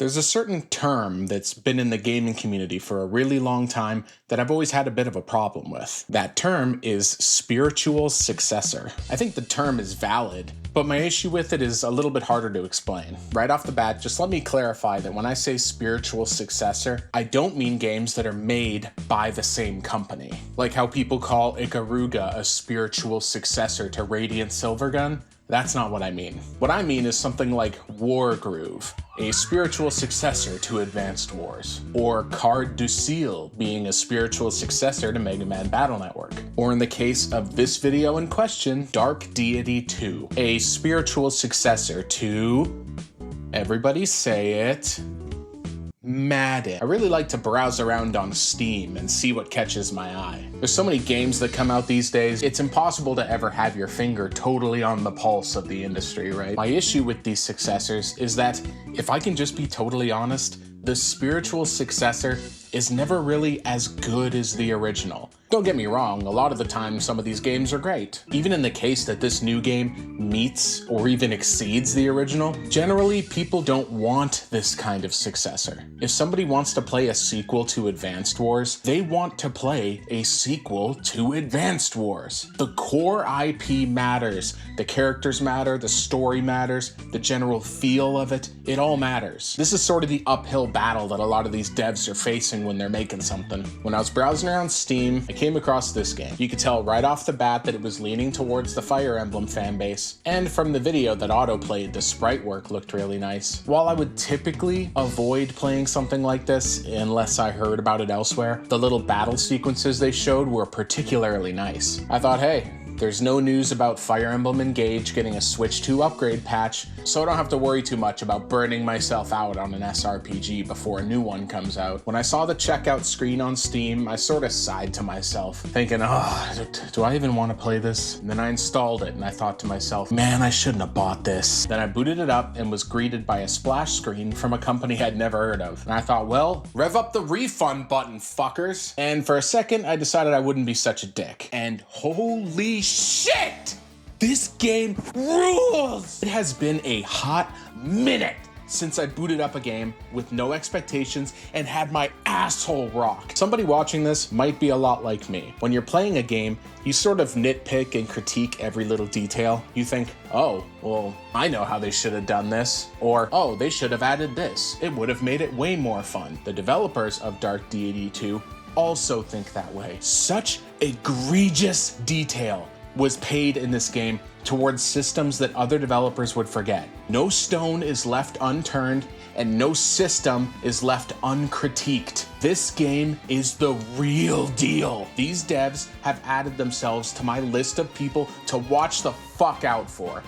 There's a certain term that's been in the gaming community for a really long time that I've always had a bit of a problem with. That term is spiritual successor. I think the term is valid, but my issue with it is a little bit harder to explain. Right off the bat, just let me clarify that when I say spiritual successor, I don't mean games that are made by the same company. Like how people call 𝘿𝘼𝙍𝙍 a spiritual successor to Radiant Silvergun. That's not what I mean. What I mean is something like Wargroove, a spiritual successor to Advanced Wars, or 𝘿𝘼𝙍𝙍 being a spiritual successor to Mega Man Battle Network, or in the case of this video in question, Dark Deity 2, a spiritual successor to, everybody say it, Madden. I really like to browse around on Steam and see what catches my eye. There's so many games that come out these days, it's impossible to ever have your finger totally on the pulse of the industry, right? My issue with these successors is that, if I can just be totally honest, the spiritual successor is never really as good as the original. Don't get me wrong, a lot of the time some of these games are great. Even in the case that this new game meets or even exceeds the original, generally people don't want this kind of successor. If somebody wants to play a sequel to Advanced Wars, they want to play a sequel to Advanced Wars. The core IP matters, the characters matter, the story matters, the general feel of it, it all matters. This is sort of the uphill battle that a lot of these devs are facing when they're making something. When I was browsing around Steam, I came across this game. You could tell right off the bat that it was leaning towards the Fire Emblem fanbase, and from the video that autoplayed, the sprite work looked really nice. While I would typically avoid playing something like this unless I heard about it elsewhere, the little battle sequences they showed were particularly nice. I thought, hey, there's no news about Fire Emblem Engage getting a Switch 2 upgrade patch, so I don't have to worry too much about burning myself out on an SRPG before a new one comes out. When I saw the checkout screen on Steam, I sort of sighed to myself, thinking, oh, do I even want to play this? And then I installed it and I thought to myself, man, I shouldn't have bought this. Then I booted it up and was greeted by a splash screen from a company I'd never heard of. And I thought, well, rev up the refund button, fuckers. And for a second, I decided I wouldn't be such a dick. And holy shit! This game rules! It has been a hot minute since I booted up a game with no expectations and had my asshole rocked. Somebody watching this might be a lot like me. When you're playing a game, you sort of nitpick and critique every little detail. You think, oh, well, I know how they should have done this. Or, oh, they should have added this. It would have made it way more fun. The developers of Dark Deity 2 also think that way. Such egregious detail was paid in this game towards systems that other developers would forget. No stone is left unturned, and no system is left uncritiqued. This game is the real deal. These devs have added themselves to my list of people to watch the fuck out for.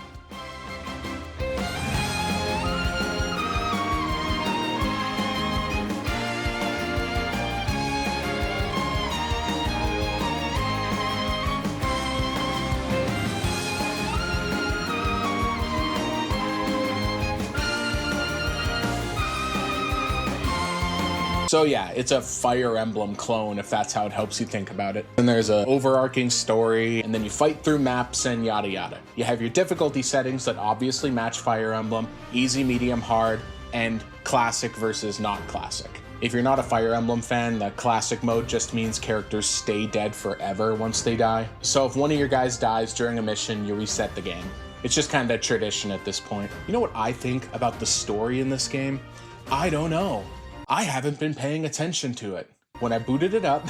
So yeah, it's a Fire Emblem clone, if that's how it helps you think about it. And there's an overarching story, and then you fight through maps and yada yada. You have your difficulty settings that obviously match Fire Emblem: easy, medium, hard, and classic versus not classic. If you're not a Fire Emblem fan, the classic mode just means characters stay dead forever once they die. So if one of your guys dies during a mission, you reset the game. It's just kind of tradition at this point. You know what I think about the story in this game? I don't know. I haven't been paying attention to it. When I booted it up,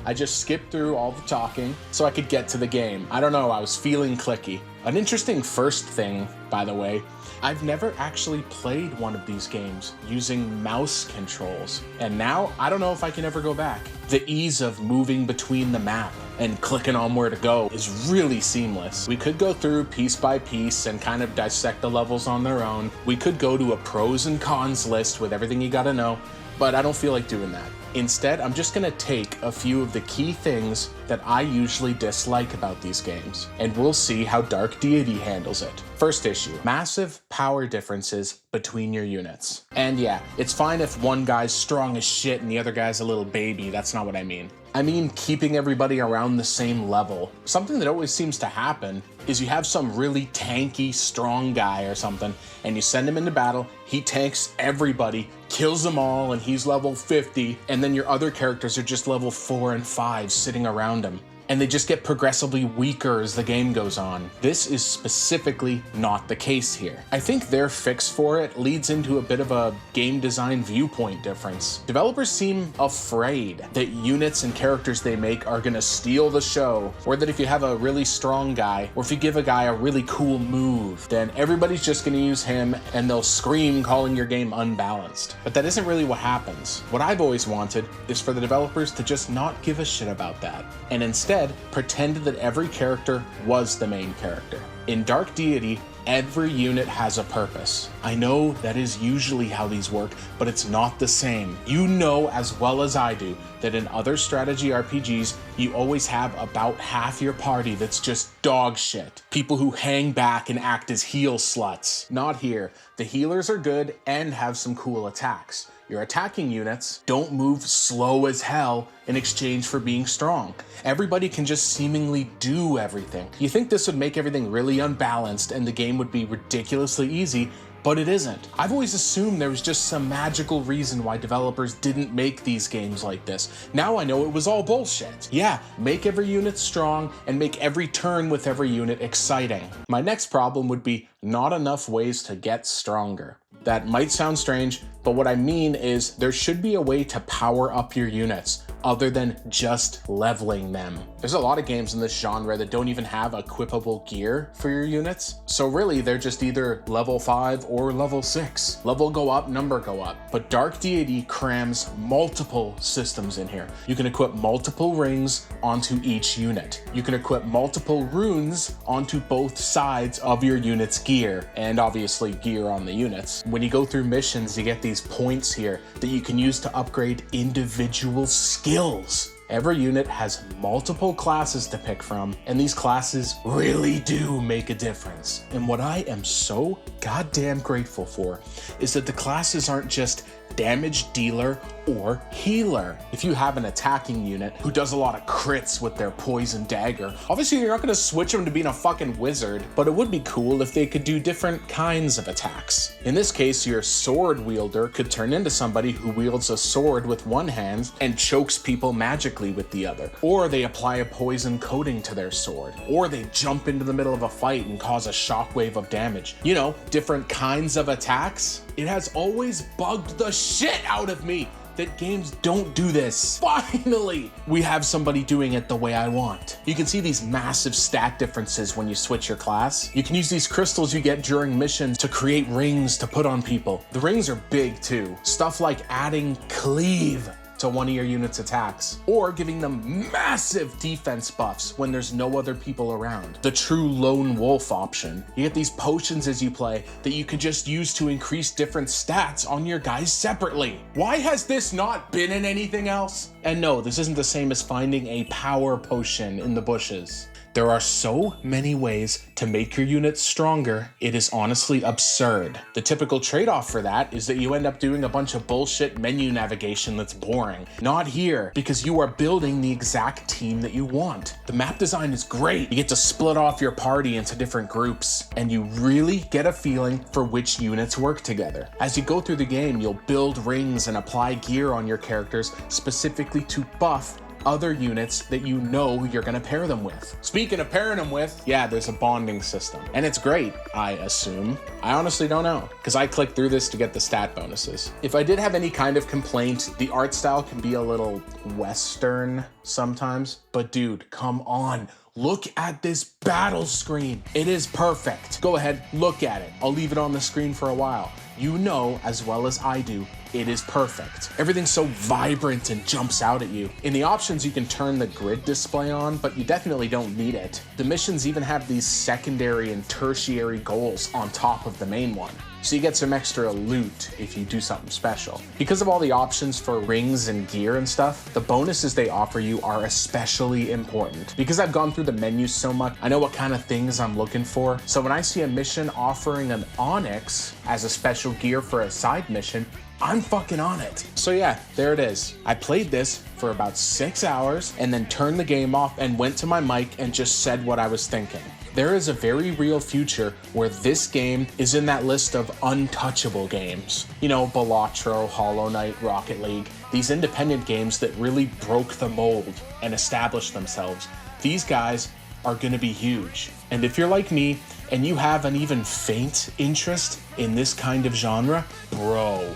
I just skipped through all the talking so I could get to the game. I don't know, I was feeling clicky. An interesting first thing, by the way, I've never actually played one of these games using mouse controls. And now, I don't know if I can ever go back. The ease of moving between the map and clicking on where to go is really seamless. We could go through piece by piece and kind of dissect the levels on their own. We could go to a pros and cons list with everything you gotta know, but I don't feel like doing that. Instead, I'm just gonna take a few of the key things that I usually dislike about these games, and we'll see how Dark Deity handles it. First issue, massive power differences between your units. And yeah, it's fine if one guy's strong as shit and the other guy's a little baby, that's not what I mean. I mean keeping everybody around the same level. Something that always seems to happen is you have some really tanky, strong guy or something, and you send him into battle, he tanks everybody, kills them all, and he's level 50, and then your other characters are just level 4 and 5 sitting around him. And they just get progressively weaker as the game goes on. This is specifically not the case here. I think their fix for it leads into a bit of a game design viewpoint difference. Developers seem afraid that units and characters they make are gonna steal the show, or that if you have a really strong guy, or if you give a guy a really cool move, then everybody's just gonna use him and they'll scream calling your game unbalanced. But that isn't really what happens. What I've always wanted is for the developers to just not give a shit about that, and instead pretend that every character was the main character. In Dark Deity, every unit has a purpose. I know that is usually how these work, but it's not the same. You know as well as I do that in other strategy RPGs, you always have about half your party that's just dog shit. People who hang back and act as heal sluts. Not here. The healers are good and have some cool attacks. Your attacking units don't move slow as hell in exchange for being strong. Everybody can just seemingly do everything. You think this would make everything really unbalanced and the game would be ridiculously easy, but it isn't. I've always assumed there was just some magical reason why developers didn't make these games like this. Now I know it was all bullshit. Yeah, make every unit strong and make every turn with every unit exciting. My next problem would be not enough ways to get stronger. That might sound strange, but what I mean is there should be a way to power up your units other than just leveling them. There's a lot of games in this genre that don't even have equipable gear for your units. So really, they're just either level 5 or level 6. Level go up, number go up. But Dark Deity crams multiple systems in here. You can equip multiple rings onto each unit. You can equip multiple runes onto both sides of your unit's gear, and obviously gear on the units. When you go through missions, you get these points here that you can use to upgrade individual skills. Every unit has multiple classes to pick from, and these classes really do make a difference. And what I am so goddamn grateful for is that the classes aren't just damage dealer or healer. If you have an attacking unit who does a lot of crits with their poison dagger, obviously you're not going to switch them to being a fucking wizard, but it would be cool if they could do different kinds of attacks. In this case, your sword wielder could turn into somebody who wields a sword with one hand and chokes people magically with the other, or they apply a poison coating to their sword, or they jump into the middle of a fight and cause a shockwave of damage. You know, different kinds of attacks. It has always bugged the shit out of me that games don't do this. Finally, we have somebody doing it the way I want. You can see these massive stat differences when you switch your class. You can use these crystals you get during missions to create rings to put on people. The rings are big too. Stuff like adding cleave to one of your unit's attacks, or giving them massive defense buffs when there's no other people around. The true lone wolf option. You get these potions as you play that you can just use to increase different stats on your guys separately. Why has this not been in anything else? And no, this isn't the same as finding a power potion in the bushes. There are so many ways to make your units stronger, it is honestly absurd. The typical trade-off for that is that you end up doing a bunch of bullshit menu navigation that's boring. Not here, because you are building the exact team that you want. The map design is great. You get to split off your party into different groups, and you really get a feeling for which units work together. As you go through the game, you'll build rings and apply gear on your characters specifically to buff other units that you know you're gonna pair them with. Speaking of pairing them with, yeah, there's a bonding system. And it's great, I assume. I honestly don't know, because I clicked through this to get the stat bonuses. If I did have any kind of complaint, the art style can be a little Western sometimes, but dude, come on. Look at this battle screen. It is perfect. Go ahead, look at it. I'll leave it on the screen for a while. You know as well as I do, it is perfect. Everything's so vibrant and jumps out at you. In the options, you can turn the grid display on, but you definitely don't need it. The missions even have these secondary and tertiary goals on top of the main one. so you get some extra loot if you do something special. Because of all the options for rings and gear and stuff, the bonuses they offer you are especially important. Because I've gone through the menus so much, I know what kind of things I'm looking for. So when I see a mission offering an onyx as a special gear for a side mission, I'm fucking on it. So yeah, there it is. I played this for about 6 hours and then turned the game off and went to my mic and just said what I was thinking. There is a very real future where this game is in that list of untouchable games. You know, 𝘿𝘼𝙍𝙆, Hollow Knight, Rocket League, these independent games that really broke the mold and established themselves. These guys are gonna be huge. And if you're like me and you have an even faint interest in this kind of genre, bro,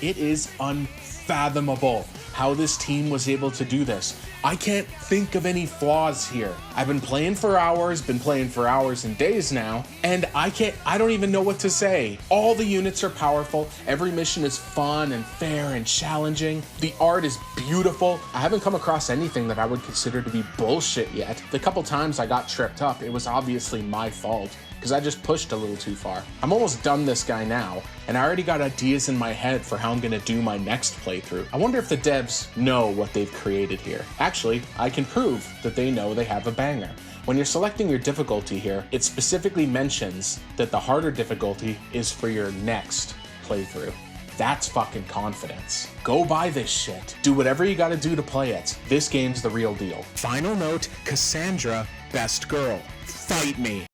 it is unfathomable how this team was able to do this. I can't think of any flaws here. I've been playing for hours and days now, and I don't even know what to say. All the units are powerful, every mission is fun and fair and challenging. The art is beautiful. I haven't come across anything that I would consider to be bullshit yet. The couple times I got tripped up, it was obviously my fault, because I just pushed a little too far. I'm almost done this guy now, and I already got ideas in my head for how I'm gonna do my next playthrough. I wonder if the devs know what they've created here. Actually, I can prove that they know they have a banger. When you're selecting your difficulty here, it specifically mentions that the harder difficulty is for your next playthrough. That's fucking confidence. Go buy this shit. Do whatever you gotta do to play it. This game's the real deal. Final note, Cassandra, best girl. Fight me.